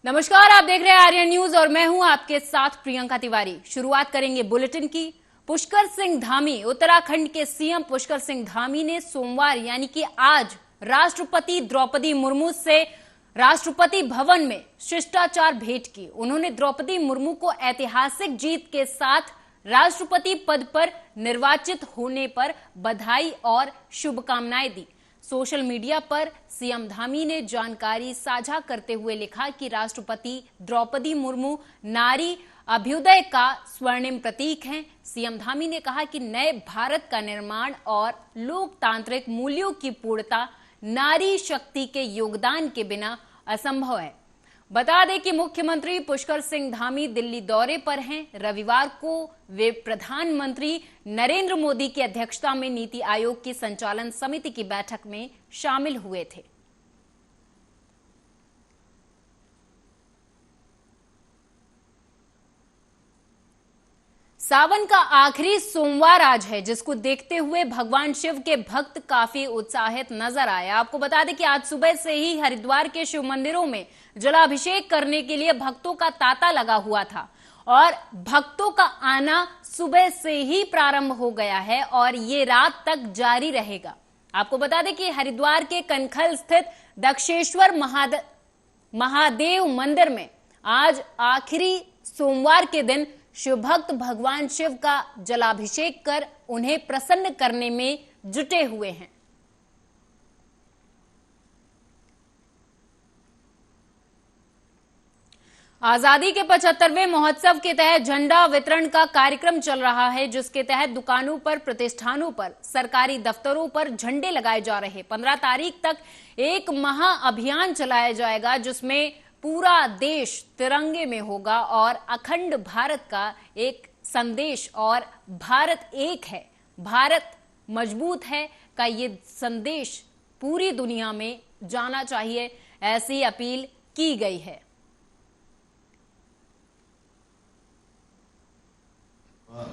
नमस्कार, आप देख रहे हैं आर्यन न्यूज और मैं हूं आपके साथ प्रियंका तिवारी। शुरुआत करेंगे बुलेटिन की। पुष्कर सिंह धामी, उत्तराखंड के सीएम पुष्कर सिंह धामी ने सोमवार यानी कि आज राष्ट्रपति द्रौपदी मुर्मू से राष्ट्रपति भवन में शिष्टाचार भेंट की। उन्होंने द्रौपदी मुर्मू को ऐतिहासिक जीत के साथ राष्ट्रपति पद पर निर्वाचित होने पर बधाई और शुभकामनाएं दी। सोशल मीडिया पर सीएम धामी ने जानकारी साझा करते हुए लिखा कि राष्ट्रपति द्रौपदी मुर्मू नारी अभ्युदय का स्वर्णिम प्रतीक हैं। सीएम धामी ने कहा कि नए भारत का निर्माण और लोकतांत्रिक मूल्यों की पूर्णता नारी शक्ति के योगदान के बिना असंभव है। बता दें कि मुख्यमंत्री पुष्कर सिंह धामी दिल्ली दौरे पर हैं। रविवार को वे प्रधानमंत्री नरेंद्र मोदी की अध्यक्षता में नीति आयोग की संचालन समिति की बैठक में शामिल हुए थे। सावन का आखिरी सोमवार आज है, जिसको देखते हुए भगवान शिव के भक्त काफी उत्साहित नजर आए। आपको बता दें कि आज सुबह से ही हरिद्वार के शिव मंदिरों में जलाभिषेक करने के लिए भक्तों का तांता लगा हुआ था और भक्तों का आना सुबह से ही प्रारंभ हो गया है और ये रात तक जारी रहेगा। आपको बता दें कि हरिद्वार के कनखल स्थित दक्षेश्वर महादेव मंदिर में आज आखिरी सोमवार के दिन शिव भक्त भगवान शिव का जलाभिषेक कर उन्हें प्रसन्न करने में जुटे हुए हैं। आजादी के 75वें महोत्सव के तहत झंडा वितरण का कार्यक्रम चल रहा है, जिसके तहत दुकानों पर, प्रतिष्ठानों पर, सरकारी दफ्तरों पर झंडे लगाए जा रहे हैं। 15 तारीख तक एक महा अभियान चलाया जाएगा, जिसमें पूरा देश तिरंगे में होगा और अखंड भारत का एक संदेश और भारत एक है, भारत मजबूत है का ये संदेश पूरी दुनिया में जाना चाहिए, ऐसी अपील की गई है।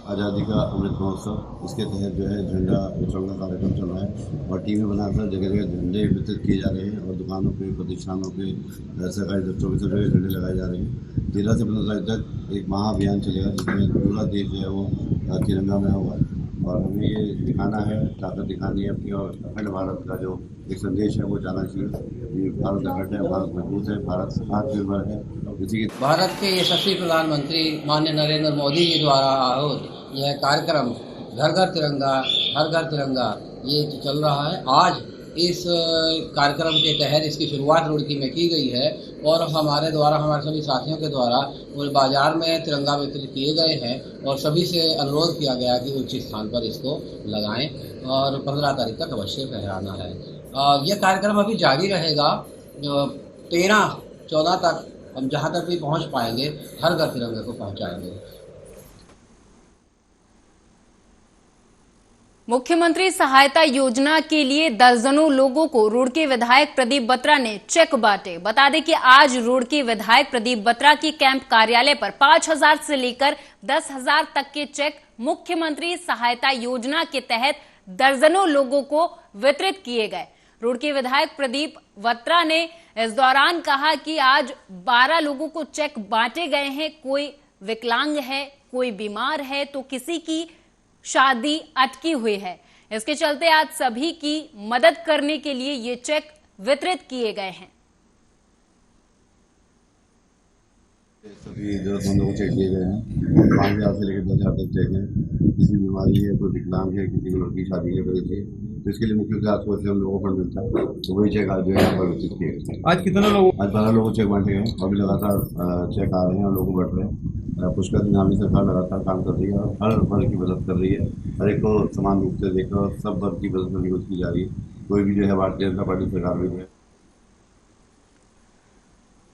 आज़ादी का अमृत महोत्सव, इसके तहत जो है झंडा वितरण का कार्यक्रम चल रहा है और टीमें बनाकर जगह जगह झंडे वितरित किए जा रहे हैं और दुकानों पे, प्रतिष्ठानों पे, सरकारी दफ्तरों पे सब जगह झंडे लगाए जा रहे हैं। 13 से 15 तारीख तक एक महाअभियान चलेगा, जिसमें पूरा देश जो है वो तिरंगा में होगा और हमें ये दिखाना है, ताकत दिखानी है अपनी और अखंड भारत का जो एक संदेश है वो जाना चाहिए। ये भारत अखंड है, भारत मजबूत है, भारत आत्मनिर्भर है। भारत के यशस्वी प्रधानमंत्री माननीय नरेंद्र मोदी जी द्वारा आहूत यह कार्यक्रम घर घर तिरंगा, हर घर तिरंगा ये चल रहा है। आज इस कार्यक्रम के तहत इसकी शुरुआत रुड़की में की गई है और हमारे द्वारा, हमारे सभी साथियों के द्वारा पूरे बाजार में तिरंगा वितरित किए गए हैं और सभी से अनुरोध किया गया कि उचित स्थान पर इसको लगाएं और 15 तारीख तक अवश्य फहराना है। यह कार्यक्रम अभी जारी रहेगा। 13-14 तक हम जहां तक भी पहुंच पाएंगे हर घर तिरंगे को पहुंचाएंगे। मुख्यमंत्री सहायता योजना के लिए दर्जनों लोगों को रुड़की विधायक प्रदीप बत्रा ने चेक बांटे। बता दें कि आज रुड़की विधायक प्रदीप बत्रा की कैंप कार्यालय पर 5,000 से लेकर 10,000 तक के चेक मुख्यमंत्री सहायता योजना के तहत दर्जनों लोगों को वितरित किए गए। रुड़की विधायक प्रदीप बत्रा ने इस दौरान कहा कि आज 12 लोगों को चेक बांटे गए हैं। कोई विकलांग है, कोई बीमार है, तो किसी की शादी अटकी हुई है। इसके चलते आज सभी की मदद करने के लिए ये चेक वितरित किए गए हैं। सभी जरूरतमंदों को चेक दिए गए हैं। 5,000 से लेकर 10,000 तक चेक है। किसी बीमारी है, कोई विकलांग है, किसी को लड़की शादी है वजह से, तो इसके लिए मुख्य राजकोष से हम लोगों को फंड मिलता है, तो वही चेक आज जो है यहाँ पर वितरित किए गए। आज कितने लोग? आज 12 लोगों को चेक बांटे गए और भी लगातार चेक आ रहे हैं और लोग बढ़ रहे हैं। पुष्कर सिंह धामी सरकार लगातार काम कर रही है और हर वर्ग की मदद कर रही है, हर एक को समान रूप से देखकर सब वर्ग की मदद करने की कोशिश की जा रही है। कोई भी जो है भारतीय जनता पार्टी सरकार में है।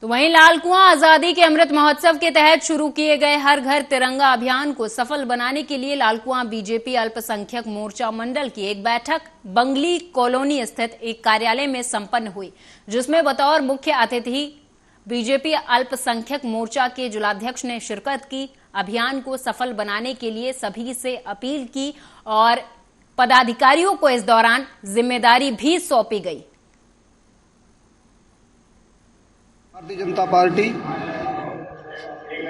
तो वहीं लालकुआं आजादी के अमृत महोत्सव के तहत शुरू किए गए हर घर तिरंगा अभियान को सफल बनाने के लिए लालकुआं बीजेपी अल्पसंख्यक मोर्चा मंडल की एक बैठक बंगली कॉलोनी स्थित एक कार्यालय में संपन्न हुई, जिसमें बतौर मुख्य अतिथि बीजेपी अल्पसंख्यक मोर्चा के जिलाध्यक्ष ने शिरकत की। अभियान को सफल बनाने के लिए सभी से अपील की और पदाधिकारियों को इस दौरान जिम्मेदारी भी सौंपी गई। भारतीय जनता पार्टी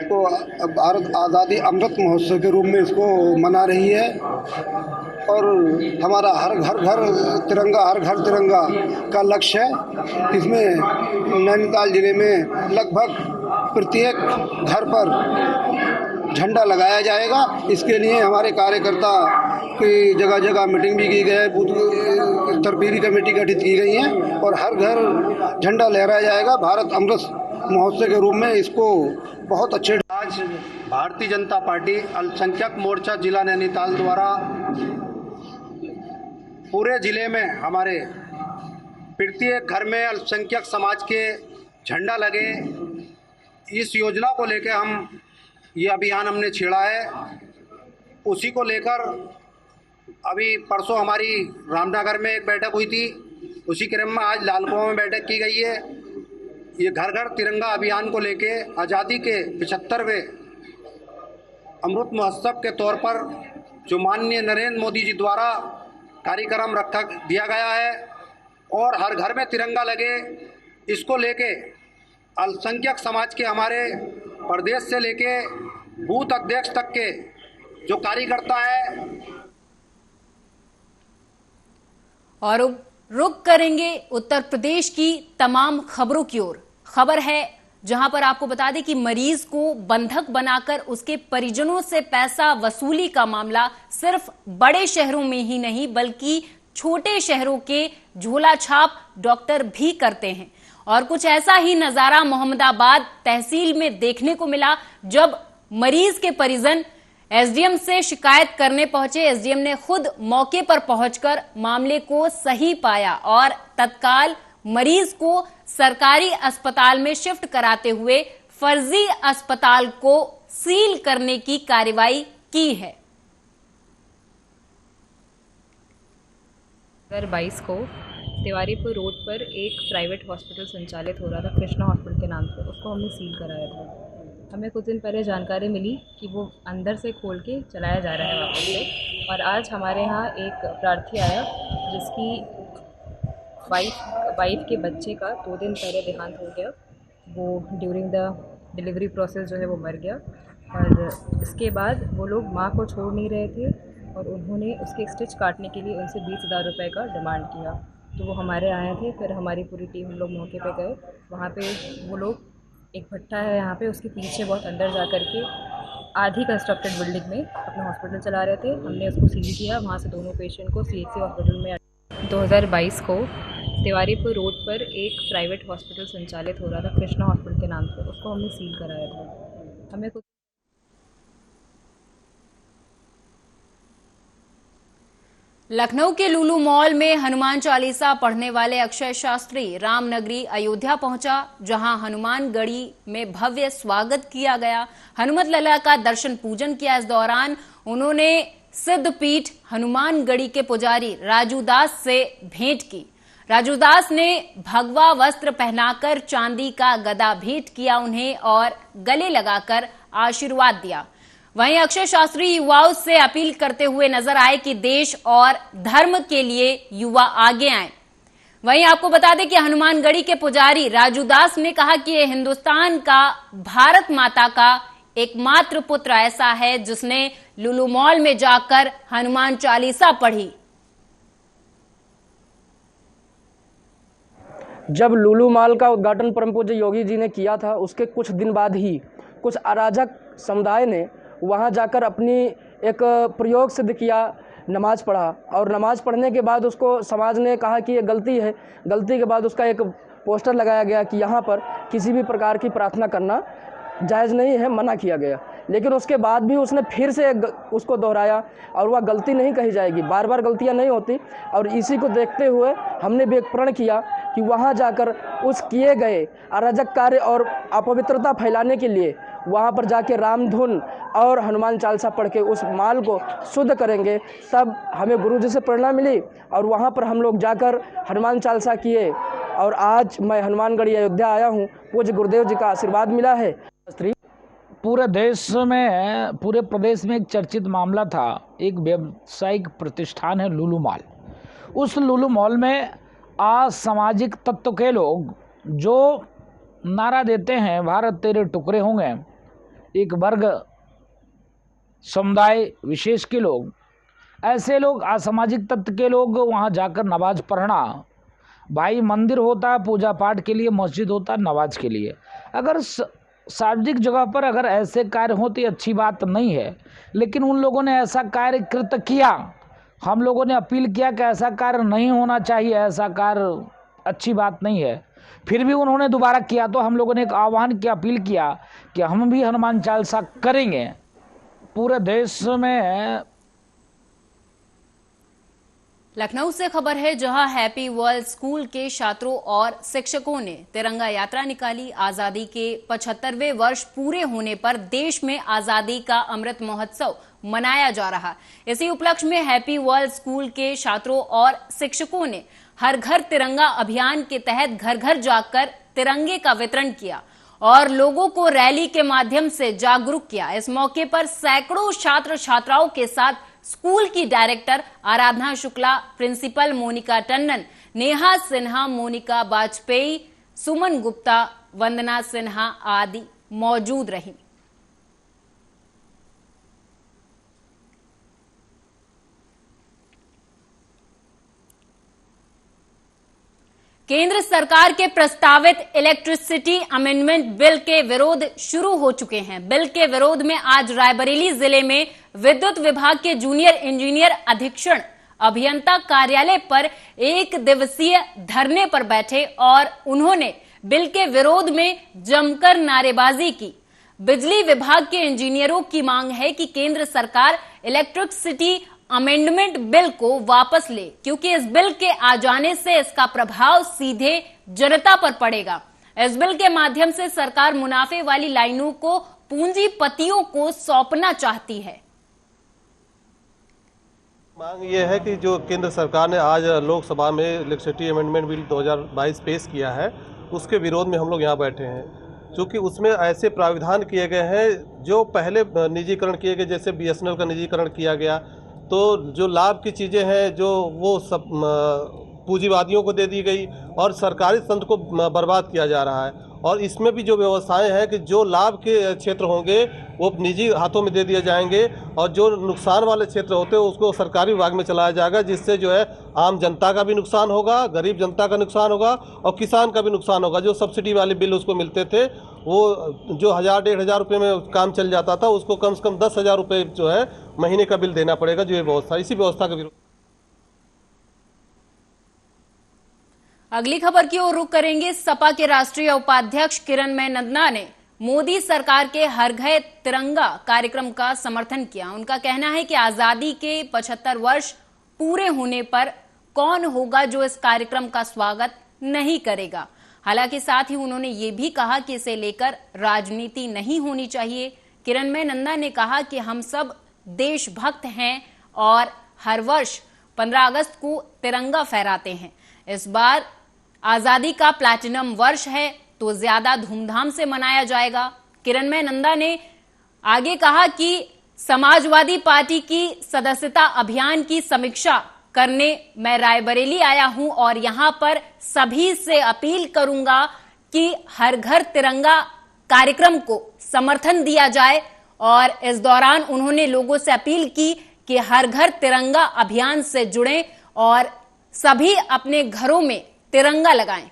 को भारत आज़ादी अमृत महोत्सव के रूप में इसको मना रही है और हमारा हर घर तिरंगा, हर घर तिरंगा का लक्ष्य है। इसमें नैनीताल जिले में लगभग प्रत्येक घर पर झंडा लगाया जाएगा। इसके लिए हमारे कार्यकर्ता की जगह जगह मीटिंग भी की गई है, बूथ तरफेरी कमेटी गठित की गई है और हर घर झंडा लहराया जाएगा। भारत अमृत महोत्सव के रूप में इसको बहुत अच्छे। आज भारतीय जनता पार्टी अल्पसंख्यक मोर्चा जिला नैनीताल द्वारा पूरे जिले में हमारे प्रत्येक घर में अल्पसंख्यक समाज के झंडा लगे, इस योजना को लेकर हम ये अभियान हमने छेड़ा है। उसी को लेकर अभी परसों हमारी रामनगर में एक बैठक हुई थी, उसी क्रम में आज लालकुआं में बैठक की गई है। ये घर घर तिरंगा अभियान को लेके आज़ादी के 75वें अमृत महोत्सव के तौर पर जो माननीय नरेंद्र मोदी जी द्वारा कार्यक्रम रखा दिया गया है और हर घर में तिरंगा लगे, इसको लेके अल्पसंख्यक समाज के हमारे प्रदेश से लेके बूथ अध्यक्ष तक के जो कार्यकर्ता है। और रुक करेंगे उत्तर प्रदेश की तमाम खबरों की ओर। खबर है जहां पर आपको बता दें कि मरीज को बंधक बनाकर उसके परिजनों से पैसा वसूली का मामला सिर्फ बड़े शहरों में ही नहीं बल्कि छोटे शहरों के झोला छाप डॉक्टर भी करते हैं। और कुछ ऐसा ही नजारा मोहम्मदाबाद तहसील में देखने को मिला जब मरीज के परिजन एसडीएम से शिकायत करने पहुंचे। एसडीएम ने खुद मौके पर पहुंचकर मामले को सही पाया और तत्काल मरीज को सरकारी अस्पताल में शिफ्ट कराते हुए फर्जी अस्पताल को सील करने की कार्रवाई की है। 2022 को तिवारीपुर रोड पर एक प्राइवेट हॉस्पिटल संचालित हो रहा था, कृष्णा हॉस्पिटल के नाम से, उसको हमने सील कराया था। हमें कुछ दिन पहले जानकारी मिली कि वो अंदर से खोल के चलाया जा रहा है वापस से। और आज हमारे यहाँ एक प्रार्थी आया जिसकी वाइफ के बच्चे का 2 दिन पहले देहांत हो गया। वो ड्यूरिंग द डिलीवरी प्रोसेस जो है वो मर गया और इसके बाद वो लोग माँ को छोड़ नहीं रहे थे और उन्होंने उसके स्टिच काटने के लिए उनसे 20,000 रुपये का डिमांड किया। तो वो हमारे आए थे, फिर हमारी पूरी टीम हम लोग मौके पे गए। वहाँ पे वो लोग एक भट्टा है यहाँ पे, उसके पीछे बहुत अंदर जा कर के आधी कंस्ट्रक्टेड बिल्डिंग में अपना हॉस्पिटल चला रहे थे। हमने उसको सील किया। वहाँ से दोनों पेशेंट को सीएचसी हॉस्पिटल में 2022 को तिवारीपुर रोड पर एक प्राइवेट हॉस्पिटल संचालित हो रहा था, कृष्णा हॉस्पिटल के नाम से, उसको हमने सील कराया था। हमें कुछ लखनऊ के लुलु मॉल में हनुमान चालीसा पढ़ने वाले अक्षय शास्त्री रामनगरी अयोध्या पहुंचा, जहां हनुमान गढ़ी में भव्य स्वागत किया गया। हनुमत लला का दर्शन पूजन किया। इस दौरान उन्होंने सिद्धपीठ हनुमान गढ़ी के पुजारी राजू दास से भेंट की। राजू दास ने भगवा वस्त्र पहनाकर चांदी का गदा भेंट किया उन्हें और गले लगाकर आशीर्वाद दिया। वहीं अक्षय शास्त्री युवाओं से अपील करते हुए नजर आए कि देश और धर्म के लिए युवा आगे आएं। वहीं आपको बता दें कि हनुमानगढ़ी के पुजारी राजू दास ने कहा कि यह हिंदुस्तान का भारत माता का एकमात्र पुत्र ऐसा है जिसने लुलु मॉल में जाकर हनुमान चालीसा पढ़ी। जब लुलु मॉल का उद्घाटन परम पूज्य योगी जी ने किया था, उसके कुछ दिन बाद ही कुछ अराजक समुदाय ने वहां जाकर अपनी एक प्रयोग सिद्ध किया, नमाज पढ़ा। और नमाज पढ़ने के बाद उसको समाज ने कहा कि ये गलती है। गलती के बाद उसका एक पोस्टर लगाया गया कि यहाँ पर किसी भी प्रकार की प्रार्थना करना जायज़ नहीं है, मना किया गया। लेकिन उसके बाद भी उसने फिर से उसको दोहराया और वह गलती नहीं कही जाएगी, बार बार गलतियां नहीं होती। और इसी को देखते हुए हमने भी एक प्रण किया कि वहां जाकर उस किए गए अराजक कार्य और अपवित्रता फैलाने के लिए वहां पर जाके रामधुन और हनुमान चालीसा पढ़ के उस माल को शुद्ध करेंगे। तब हमें गुरुजी से प्रेरणा मिली और वहां पर हम लोग जाकर हनुमान चालीसा किए। और आज मैं हनुमानगढ़ी अयोध्या आया हूं, पूज्य गुरुदेव जी का आशीर्वाद मिला है। पूरे देश में, पूरे प्रदेश में एक चर्चित मामला था। एक व्यावसायिक प्रतिष्ठान है लुलु मॉल। उस लुलु मॉल में असामाजिक तत्व के लोग जो नारा देते हैं भारत तेरे टुकड़े होंगे, एक वर्ग समुदाय विशेष के लोग, ऐसे लोग असामाजिक तत्व के लोग वहाँ जाकर नमाज पढ़ना, भाई मंदिर होता है पूजा पाठ के लिए, मस्जिद होता है नमाज के लिए, अगर सार्वजनिक जगह पर अगर ऐसे कार्य होते अच्छी बात नहीं है, लेकिन उन लोगों ने ऐसा कार्य कृत किया। हम लोगों ने अपील किया कि ऐसा कार्य नहीं होना चाहिए, ऐसा कार्य अच्छी बात नहीं है, फिर भी उन्होंने दोबारा किया। तो हम लोगों ने एक आह्वान किया, अपील किया कि हम भी हनुमान चालीसा करेंगे। पूरे देश में लखनऊ से खबर है, जहां हैप्पी वर्ल्ड स्कूल के छात्रों और शिक्षकों ने तिरंगा यात्रा निकाली। आजादी के 75वें वर्ष पूरे होने पर देश में आजादी का अमृत महोत्सव मनाया जा रहा। इसी उपलक्ष्य में हैप्पी वर्ल्ड स्कूल के छात्रों और शिक्षकों ने हर घर तिरंगा अभियान के तहत घर घर जाकर तिरंगे का वितरण किया और लोगों को रैली के माध्यम से जागरूक किया। इस मौके पर सैकड़ों छात्र छात्राओं के साथ स्कूल की डायरेक्टर आराधना शुक्ला, प्रिंसिपल मोनिका टंडन, नेहा सिन्हा, मोनिका वाजपेयी, सुमन गुप्ता, वंदना सिन्हा आदि मौजूद रही। केंद्र सरकार के प्रस्तावित इलेक्ट्रिसिटी अमेंडमेंट बिल के विरोध शुरू हो चुके हैं। बिल के विरोध में आज रायबरेली जिले में विद्युत विभाग के जूनियर इंजीनियर अधीक्षण अभियंता कार्यालय पर एक दिवसीय धरने पर बैठे और उन्होंने बिल के विरोध में जमकर नारेबाजी की। बिजली विभाग के इंजीनियरों की मांग है कि केंद्र सरकार इलेक्ट्रिसिटी अमेंडमेंट बिल को वापस ले, क्योंकि इस बिल के आ जाने से इसका प्रभाव सीधे जनता पर पड़ेगा। इस बिल के माध्यम से सरकार मुनाफे वाली लाइनों को पूंजीपतियों को सौंपना चाहती है। मांग ये है कि जो केंद्र सरकार ने आज लोकसभा में इलेक्ट्रिसिटी अमेंडमेंट बिल 2022 पेश किया है, उसके विरोध में हम लोग यहाँ बैठे हैं। क्योंकि उसमें ऐसे प्राविधान किए गए हैं जो पहले निजीकरण किए गए, जैसे BSNL का निजीकरण किया गया, तो जो लाभ की चीज़ें हैं जो वो सब पूंजीवादियों को दे दी गई और सरकारी तंत्र को बर्बाद किया जा रहा है। और इसमें भी जो व्यवस्थाएं हैं कि जो लाभ के क्षेत्र होंगे वो निजी हाथों में दे दिए जाएंगे और जो नुकसान वाले क्षेत्र होते हैं उसको सरकारी विभाग में चलाया जाएगा, जिससे जो है आम जनता का भी नुकसान होगा, गरीब जनता का नुकसान होगा और किसान का भी नुकसान होगा। जो सब्सिडी वाले बिल उसको मिलते थे, वो जो 1000-1500 रुपये में काम चल जाता था, उसको कम से कम 10,000 रुपये जो है महीने का बिल देना पड़ेगा। जो ये व्यवस्था, इसी व्यवस्था का विरोध। अगली खबर की ओर रुख करेंगे। सपा के राष्ट्रीय उपाध्यक्ष किरणमय नंदा ने मोदी सरकार के हर घर तिरंगा कार्यक्रम का समर्थन किया। उनका कहना है कि आजादी के 75 वर्ष पूरे होने पर कौन होगा जो इस कार्यक्रम का स्वागत नहीं करेगा। हालांकि साथ ही उन्होंने ये भी कहा कि इसे लेकर राजनीति नहीं होनी चाहिए। किरणमय नंदा ने कहा कि हम सब देशभक्त हैं और हर वर्ष 15 अगस्त को तिरंगा फहराते हैं। इस बार आजादी का प्लैटिनम वर्ष है तो ज्यादा धूमधाम से मनाया जाएगा। किरणमय नंदा ने आगे कहा कि समाजवादी पार्टी की सदस्यता अभियान की समीक्षा करने मैं रायबरेली आया हूं और यहां पर सभी से अपील करूंगा कि हर घर तिरंगा कार्यक्रम को समर्थन दिया जाए। और इस दौरान उन्होंने लोगों से अपील की कि हर घर तिरंगा अभियान से जुड़ें और सभी अपने घरों में तिरंगा लगाएं।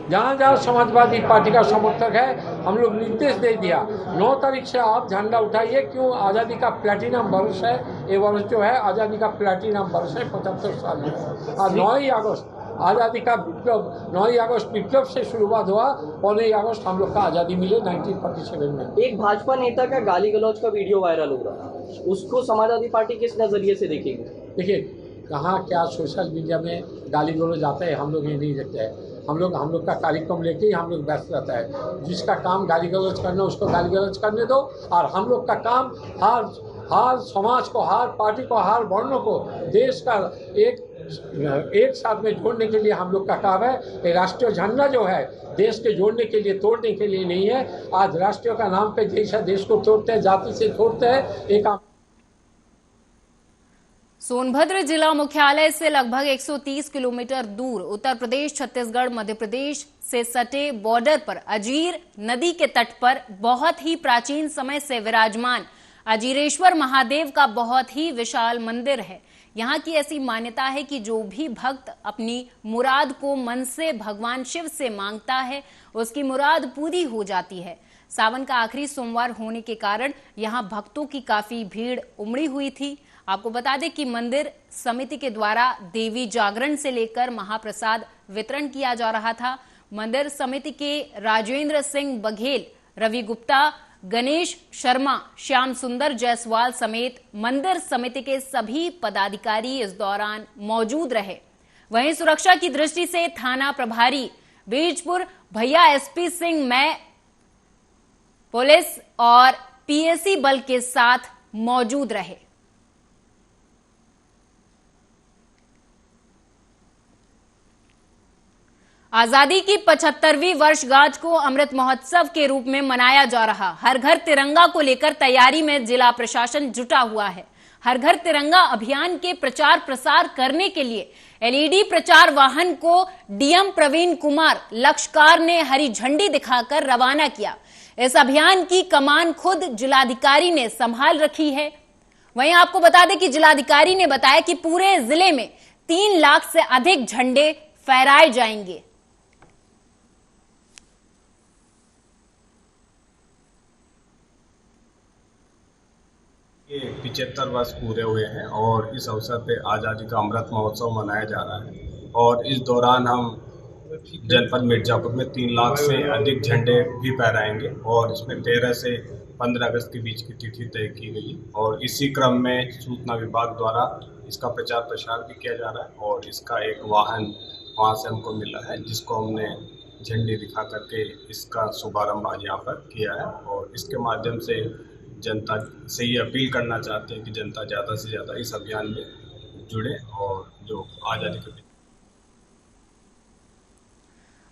जहाँ जहाँ समाजवादी पार्टी का समर्थक है, हम लोग निर्देश दे दिया 9 तारीख से आप झंडा उठाइए। क्यों? आज़ादी का प्लैटिनम वर्ष है। ये वर्ष जो है आज़ादी का प्लैटिनम वर्ष है, 75 साल में। आज 9 अगस्त आज़ादी का विप्लव, 9 अगस्त विप्लव से शुरुआत हुआ। 15 अगस्त हम लोग का आज़ादी मिले 1947 में। एक भाजपा नेता का गाली गलौज का वीडियो वायरल हो रहा है, उसको समाजवादी पार्टी किस नजरिए से देखेगी? देखिए, कहाँ क्या सोशल मीडिया में गाली गलौज आता है, हम लोग ये नहीं देखते हैं। हम लोग का कार्यक्रम लेके ही हम लोग व्यस्त रहता है। जिसका काम गाली गलौज करना उसको गाली गलौज करने दो, और हम लोग का काम हर समाज को, हर पार्टी को, हर वर्णों को देश का एक साथ में जोड़ने के लिए हम लोग का काम है। ये राष्ट्रीय झंडा जो है देश के जोड़ने के लिए, तोड़ने के लिए नहीं है। आज राष्ट्रीय का नाम पे देश को तोड़ते हैं, जाति से तोड़ते हैं। एक सोनभद्र जिला मुख्यालय से लगभग 130 किलोमीटर दूर उत्तर प्रदेश, छत्तीसगढ़, मध्य प्रदेश से सटे बॉर्डर पर अजीर नदी के तट पर बहुत ही प्राचीन समय से विराजमान अजीरेश्वर महादेव का बहुत ही विशाल मंदिर है। यहाँ की ऐसी मान्यता है कि जो भी भक्त अपनी मुराद को मन से भगवान शिव से मांगता है, उसकी मुराद पूरी हो जाती है। सावन का आखिरी सोमवार होने के कारण यहाँ भक्तों की काफी भीड़ उमड़ी हुई थी। आपको बता दें कि मंदिर समिति के द्वारा देवी जागरण से लेकर महाप्रसाद वितरण किया जा रहा था। मंदिर समिति के राजेंद्र सिंह बघेल, रवि गुप्ता, गणेश शर्मा, श्याम सुंदर जायसवाल समेत मंदिर समिति के सभी पदाधिकारी इस दौरान मौजूद रहे। वहीं सुरक्षा की दृष्टि से थाना प्रभारी बीजपुर भैया एसपी सिंह मैं पुलिस और पीएसी बल के साथ मौजूद रहे। आजादी की 75वीं वर्षगांठ को अमृत महोत्सव के रूप में मनाया जा रहा। हर घर तिरंगा को लेकर तैयारी में जिला प्रशासन जुटा हुआ है। हर घर तिरंगा अभियान के प्रचार प्रसार करने के लिए एलईडी प्रचार वाहन को डीएम प्रवीण कुमार लक्षकार ने हरी झंडी दिखाकर रवाना किया। इस अभियान की कमान खुद जिलाधिकारी ने संभाल रखी है। वहीं आपको बता दें कि जिलाधिकारी ने बताया कि पूरे जिले में 3 लाख से अधिक झंडे फहराए जाएंगे। 75 वर्ष पूरे हुए हैं और इस अवसर पे आज़ादी का अमृत महोत्सव मनाया जा रहा है और इस दौरान हम जनपद मिर्जापुर में 3 लाख से अधिक झंडे भी फहराएंगे और इसमें 13 से 15 अगस्त के बीच की तिथि तय की गई और इसी क्रम में सूचना विभाग द्वारा इसका प्रचार प्रसार भी किया जा रहा है और इसका एक वाहन वहाँ से हमको मिला है जिसको हमने झंडी दिखा करके इसका शुभारंभ आज यहाँ पर किया है और इसके माध्यम से जनता से ये अपील करना चाहते हैं कि जनता ज़्यादा से ज़्यादा इस अभियान में जुड़े और जो आज़ादी के।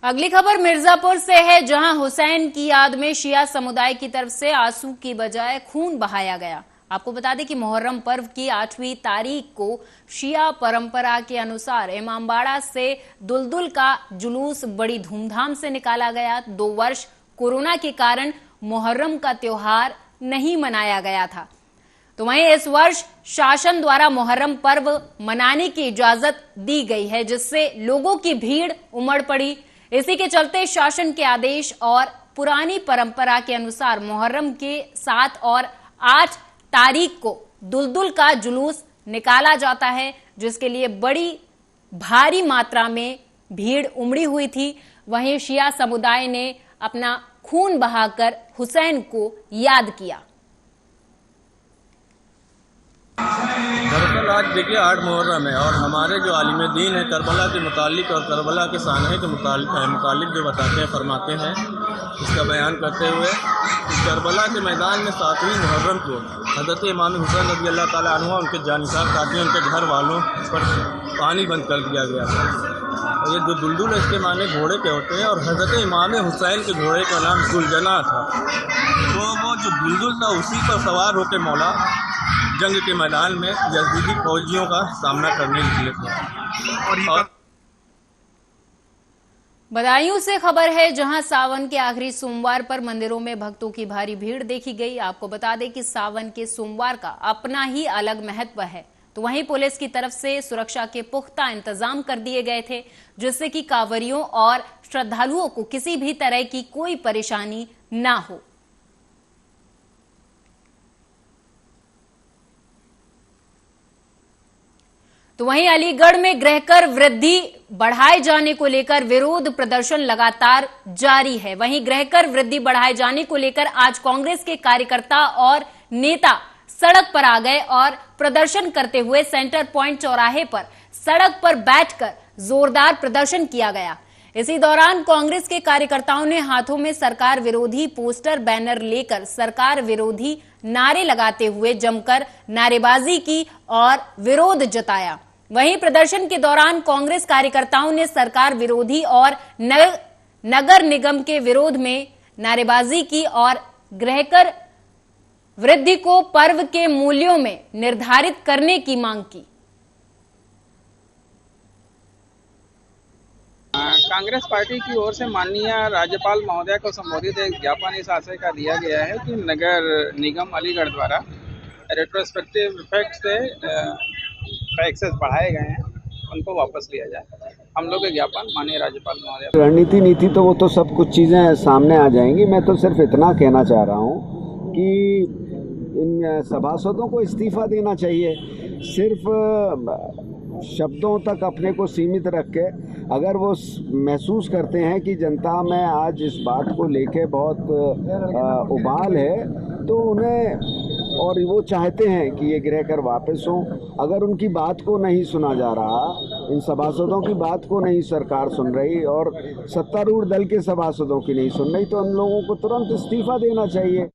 अगली खबर मिर्जापुर से है, जहां हुसैन की याद में शिया समुदाय की तरफ से आंसू की बजाय खून बहाया गया। आपको बता दें कि मुहर्रम पर्व की 8वीं तारीख को शिया परंपरा के अनुसार इमामबाड़ा से दुलदुल का जुलूस बड़ी धूमधाम से निकाला गया। 2 वर्ष कोरोना के कारण मुहर्रम का त्योहार नहीं मनाया गया था, तो वहीं इस वर्ष शासन द्वारा मुहर्रम पर्व मनाने की इजाजत दी गई है, जिससे लोगों की भीड़ उमड़ पड़ी। इसी के चलते शासन के आदेश और पुरानी परंपरा के अनुसार मुहर्रम के 7 और 8 तारीख को दुलदुल का जुलूस निकाला जाता है, जिसके लिए बड़ी भारी मात्रा में भीड़ उमड़ी हुई थी। वहीं शिया समुदाय ने अपना खून बहाकर हुसैन को याद किया। दरअसल आज देखिए 8 मुहर्रम है और हमारे जो आलिम दीन है करबला के मुतालिक और करबला के सानहे के मुतालिक जो बताते हैं फरमाते हैं, इसका बयान करते हुए करबला के मैदान में 7वीं मुहर्रम को हज़रत इमाम हुसैन रज़ी अल्लाह ताला अन्हु उनके जानिसाब साथियों उनके घर वालों पर पानी बंद कर दिया गया था। और ये जो दुलदुल इसके माने घोड़े के होते हैं और हज़रत इमाम हुसैन के घोड़े का नाम दुलजना था। तो वो जो दुलदुल था उसी पर सवार होकर मौला जंग के मैदान में यजीदी फौजियों का सामना करने निकले थे। और बदायूं से खबर है, जहां सावन के आखिरी सोमवार पर मंदिरों में भक्तों की भारी भीड़ देखी गई। आपको बता दें कि सावन के सोमवार का अपना ही अलग महत्व है, तो वहीं पुलिस की तरफ से सुरक्षा के पुख्ता इंतजाम कर दिए गए थे, जिससे कि कांवरियों और श्रद्धालुओं को किसी भी तरह की कोई परेशानी ना हो। तो वहीं अलीगढ़ में गृहकर वृद्धि बढ़ाए जाने को लेकर विरोध प्रदर्शन लगातार जारी है। वहीं गृहकर वृद्धि बढ़ाए जाने को लेकर आज कांग्रेस के कार्यकर्ता और नेता सड़क पर आ गए और प्रदर्शन करते हुए सेंटर पॉइंट चौराहे पर सड़क पर बैठकर जोरदार प्रदर्शन किया गया। इसी दौरान कांग्रेस के कार्यकर्ताओं ने हाथों में सरकार विरोधी पोस्टर बैनर लेकर सरकार विरोधी नारे लगाते हुए जमकर नारेबाजी की और विरोध जताया। वहीं प्रदर्शन के दौरान कांग्रेस कार्यकर्ताओं ने सरकार विरोधी और नगर निगम के विरोध में नारेबाजी की और गृहकर वृद्धि को पर्व के मूल्यों में निर्धारित करने की मांग की। कांग्रेस पार्टी की ओर से माननीय राज्यपाल महोदय को संबोधित एक ज्ञापन इस आशय का दिया गया है कि नगर निगम अलीगढ़ द्वारा रेट्रोस्पेक्टिव इफेक्ट से टैक्सेस बढ़ाए गए हैं, उनको वापस लिया जाए। हम लोग के ज्ञापन माननीय राज्यपाल महोदय। रणनीति नीति तो वो तो सब कुछ चीज़ें सामने आ जाएंगी। मैं तो सिर्फ इतना कहना चाह रहा हूँ कि इन सभासदों को इस्तीफा देना चाहिए। सिर्फ शब्दों तक अपने को सीमित रख के अगर वो महसूस करते हैं कि जनता में आज इस बात को लेके बहुत उबाल है तो उन्हें, और वो चाहते हैं कि ये गिरह कर वापस हों, अगर उनकी बात को नहीं सुना जा रहा, इन सभासदों की बात को नहीं सरकार सुन रही और सत्तारूढ़ दल के सभासदों की नहीं सुन रही, तो उन लोगों को तुरंत इस्तीफा देना चाहिए।